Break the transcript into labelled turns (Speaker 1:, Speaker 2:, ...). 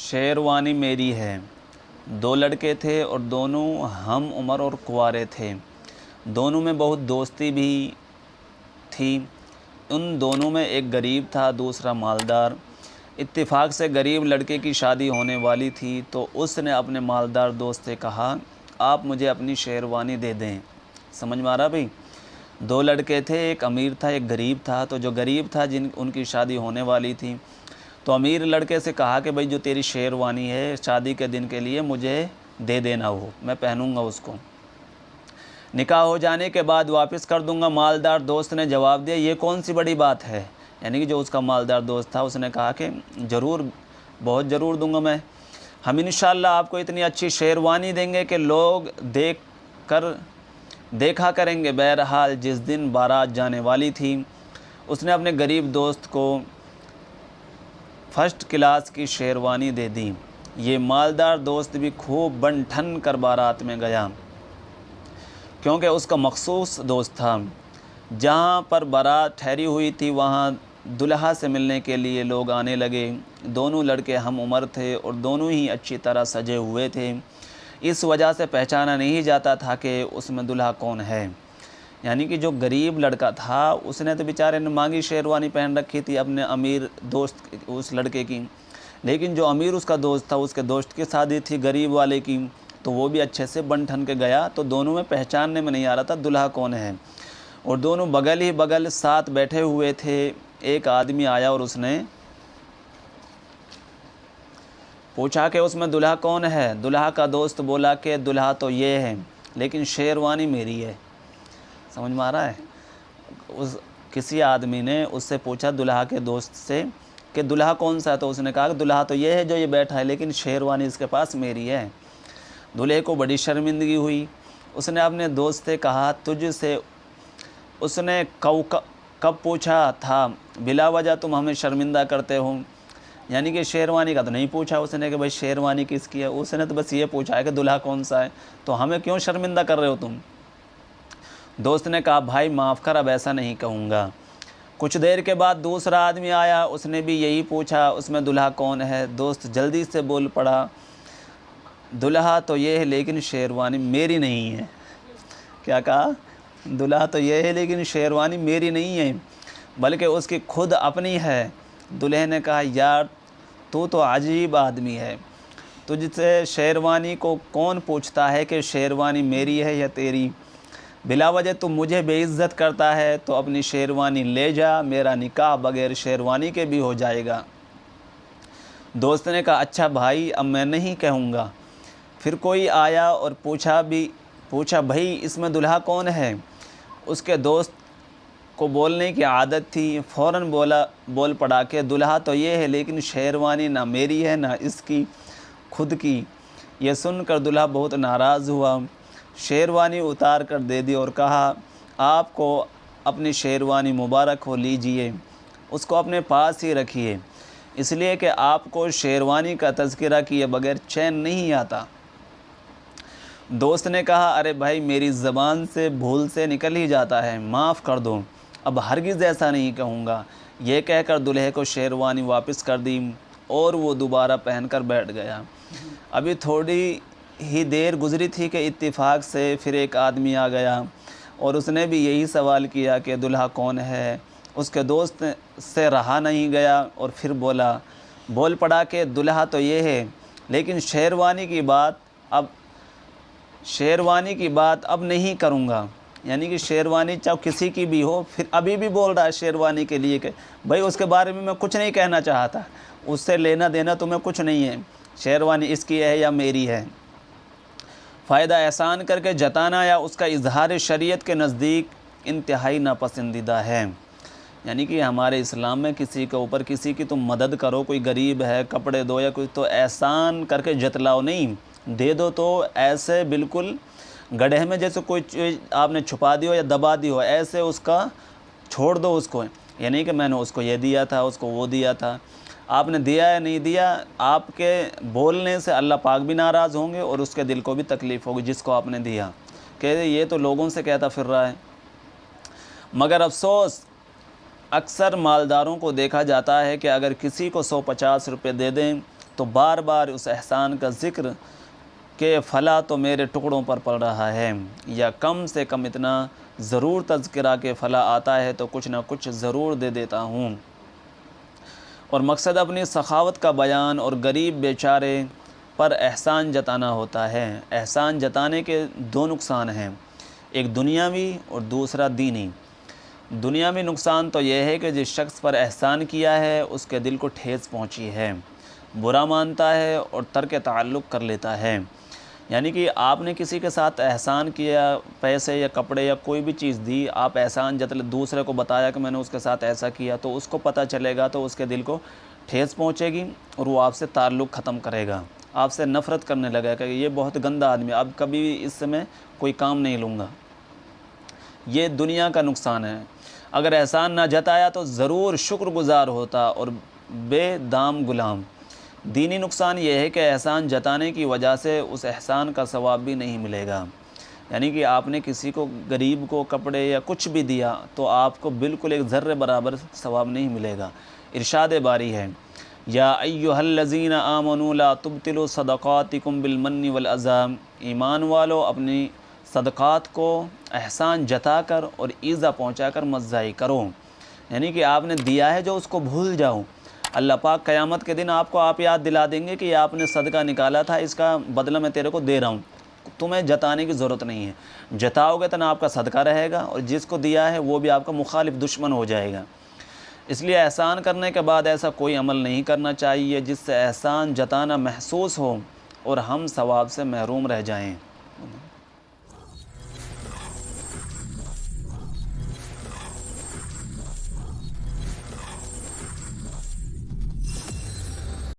Speaker 1: शेरवानी मेरी है। दो लड़के थे और दोनों हम उम्र और कुंवारे थे। दोनों में बहुत दोस्ती भी थी। उन दोनों में एक गरीब था, दूसरा मालदार। इत्तेफाक से गरीब लड़के की शादी होने वाली थी तो उसने अपने मालदार दोस्त से कहा, आप मुझे अपनी शेरवानी दे दें। समझ में आ रहा भाई? दो लड़के थे, एक अमीर था एक गरीब था। तो जो गरीब था उनकी शादी होने वाली थी, तो अमीर लड़के से कहा कि भाई जो तेरी शेरवानी है शादी के दिन के लिए मुझे दे देना, वो मैं पहनूंगा उसको, निकाह हो जाने के बाद वापस कर दूंगा। मालदार दोस्त ने जवाब दिया, ये कौन सी बड़ी बात है। यानी कि जो उसका मालदार दोस्त था उसने कहा कि ज़रूर, बहुत ज़रूर दूंगा मैं। हम इंशाअल्लाह आपको इतनी अच्छी शेरवानी देंगे कि लोग देखा करेंगे। बहरहाल जिस दिन बारात जाने वाली थी उसने अपने गरीब दोस्त को फर्स्ट क्लास की शेरवानी दे दी। ये मालदार दोस्त भी खूब बन ठन कर बारात में गया, क्योंकि उसका मखसूस दोस्त था। जहाँ पर बारात ठहरी हुई थी वहाँ दुल्हा से मिलने के लिए लोग आने लगे। दोनों लड़के हम उम्र थे और दोनों ही अच्छी तरह सजे हुए थे। इस वजह से पहचाना नहीं जाता था कि उसमें दुल्हा कौन है। यानी कि जो गरीब लड़का था उसने तो बेचारे ने मांगी शेरवानी पहन रखी थी अपने अमीर दोस्त उस लड़के की, लेकिन जो अमीर उसका दोस्त था उसके दोस्त की शादी थी गरीब वाले की, तो वो भी अच्छे से बन ठन के गया। तो दोनों में पहचानने में नहीं आ रहा था दुल्हा कौन है। और दोनों बगल ही बगल साथ बैठे हुए थे। एक आदमी आया और उसने पूछा कि उसमें दुल्हा कौन है। दुल्हा का दोस्त बोला कि दुल्हा तो ये है, लेकिन शेरवानी मेरी है। समझ में आ रहा है? किसी आदमी ने उससे पूछा दुल्हा के दोस्त से कि दुल्हा कौन सा है, तो उसने कहा कि दुल्हा तो ये है जो ये बैठा है, लेकिन शेरवानी इसके पास मेरी है। दूल्हे को बड़ी शर्मिंदगी हुई। उसने अपने दोस्त से कहा, तुझसे उसने कब पूछा था, बिला वजह तुम हमें शर्मिंदा करते हो। यानी कि शेरवानी का तो नहीं पूछा उसने कि भाई शेरवानी किसकी है, उसने तो बस ये पूछा है कि दुल्हा कौन सा है, तो हमें क्यों शर्मिंदा कर रहे हो तुम। दोस्त ने कहा, भाई माफ़ कर, अब ऐसा नहीं कहूँगा। कुछ देर के बाद दूसरा आदमी आया, उसने भी यही पूछा, उसमें दुल्हा कौन है। दोस्त जल्दी से बोल पड़ा, दुल्हा तो ये है लेकिन शेरवानी मेरी नहीं है। क्या कहा? दुल्हा तो ये है लेकिन शेरवानी मेरी नहीं है, बल्कि उसकी खुद अपनी है। दूल्हे ने कहा, यार तू तो अजीब आदमी है, तुझसे शेरवानी को कौन पूछता है कि शेरवानी मेरी है या तेरी। बिला वजह तू मुझे बेइज्जत करता है, तो अपनी शेरवानी ले जा, मेरा निकाह बगैर शेरवानी के भी हो जाएगा। दोस्त ने कहा, अच्छा भाई अब मैं नहीं कहूँगा। फिर कोई आया और पूछा भाई इसमें दुल्हा कौन है। उसके दोस्त को बोलने की आदत थी, फ़ौरन बोल पड़ा कि दुल्हा तो ये है लेकिन शेरवानी ना मेरी है ना इसकी खुद की। यह सुनकर दुल्हा बहुत नाराज़ हुआ, शेरवानी उतार कर दे दी और कहा, आपको अपनी शेरवानी मुबारक हो, लीजिए, उसको अपने पास ही रखिए, इसलिए कि आपको शेरवानी का तज़किरा किए बगैर चैन नहीं आता। दोस्त ने कहा, अरे भाई मेरी ज़बान से भूल से निकल ही जाता है, माफ़ कर दो, अब हरगिज़ ऐसा नहीं कहूँगा। ये कहकर दूल्हे को शेरवानी वापस कर दी और वो दोबारा पहनकर बैठ गया। अभी थोड़ी ही देर गुजरी थी कि इत्तेफाक से फिर एक आदमी आ गया और उसने भी यही सवाल किया कि दुल्हा कौन है। उसके दोस्त से रहा नहीं गया और फिर बोल पड़ा कि दुल्हा तो ये है, लेकिन शेरवानी की बात अब नहीं करूँगा। यानी कि शेरवानी चाहे किसी की भी हो, फिर अभी भी बोल रहा है शेरवानी के लिए कि भाई उसके बारे में मैं कुछ नहीं कहना चाहता, उससे लेना देना तुम्हें कुछ नहीं है, शेरवानी इसकी है या मेरी है। फ़ायदा एहसान करके जताना या उसका इजहार शरीयत के नज़दीक इंतहाई नापसंदीदा है। यानी कि हमारे इस्लाम में किसी के ऊपर किसी की तुम मदद करो, कोई गरीब है कपड़े दो या कुछ, तो एहसान करके जतलाओ नहीं, दे दो तो ऐसे बिल्कुल गड्ढे में जैसे कोई चीज़ आपने छुपा दी हो या दबा दी हो, ऐसे उसका छोड़ दो उसको। यानी कि मैंने उसको ये दिया था, उसको वो दिया था, आपने दिया या नहीं दिया, आपके बोलने से अल्लाह पाक भी नाराज़ होंगे और उसके दिल को भी तकलीफ़ होगी जिसको आपने दिया, कि ये तो लोगों से कहता फिर रहा है। मगर अफसोस अक्सर मालदारों को देखा जाता है कि अगर किसी को 150 रुपये दे दें तो बार बार उस एहसान का ज़िक्र के फ़ला तो मेरे टुकड़ों पर पड़ रहा है, या कम से कम इतना ज़रूर तज़किरा के फ़ला आता है तो कुछ ना कुछ ज़रूर दे देता हूँ। और मकसद अपनी सखावत का बयान और गरीब बेचारे पर एहसान जताना होता है। एहसान जताने के दो नुकसान हैं, एक दुनियावी और दूसरा दीनी। दुनियावी नुकसान तो यह है कि जिस शख्स पर एहसान किया है उसके दिल को ठेस पहुंची है, बुरा मानता है और तर्क ताल्लुक़ कर लेता है। यानी कि आपने किसी के साथ एहसान किया, पैसे या कपड़े या कोई भी चीज़ दी, आप एहसान जतले दूसरे को बताया कि मैंने उसके साथ ऐसा किया, तो उसको पता चलेगा तो उसके दिल को ठेस पहुंचेगी और वो आपसे ताल्लुक़ ख़त्म करेगा, आपसे नफ़रत करने लगेगा कि ये बहुत गंदा आदमी, अब कभी भी इससे मैं कोई काम नहीं लूँगा। ये दुनिया का नुकसान है। अगर एहसान ना जताया तो ज़रूर शुक्रगुज़ार होता और बेदाम गुलाम। दीनी नुकसान ये है कि एहसान जताने की वजह से उस एहसान का सवाब भी नहीं मिलेगा। यानी कि आपने किसी को, गरीब को कपड़े या कुछ भी दिया तो आपको बिल्कुल एक ज़र्रे बराबर सवाब नहीं मिलेगा। इरशाद बारी है, या अय्युहल्लज़ीना आमनू ला तुब्तिलू सदक़ातिकुम बिलमन्नि वल अज़ा। ईमान वालो अपनी सदक़ात को एहसान जताकर और ईज़ा पहुँचाकर मत ज़ाई करो। यानी कि आपने दिया है जो उसको भूल जाओ। अल्लाह पाक क़यामत के दिन आपको आप याद दिला देंगे कि आपने सदका निकाला था, इसका बदला मैं तेरे को दे रहा हूँ, तुम्हें जताने की ज़रूरत नहीं है। जताओगे तो ना आपका सदका रहेगा और जिसको दिया है वो भी आपका मुखालिफ दुश्मन हो जाएगा। इसलिए एहसान करने के बाद ऐसा कोई अमल नहीं करना चाहिए जिससे एहसान जताना महसूस हो और हम सवाब से महरूम रह जाएँ।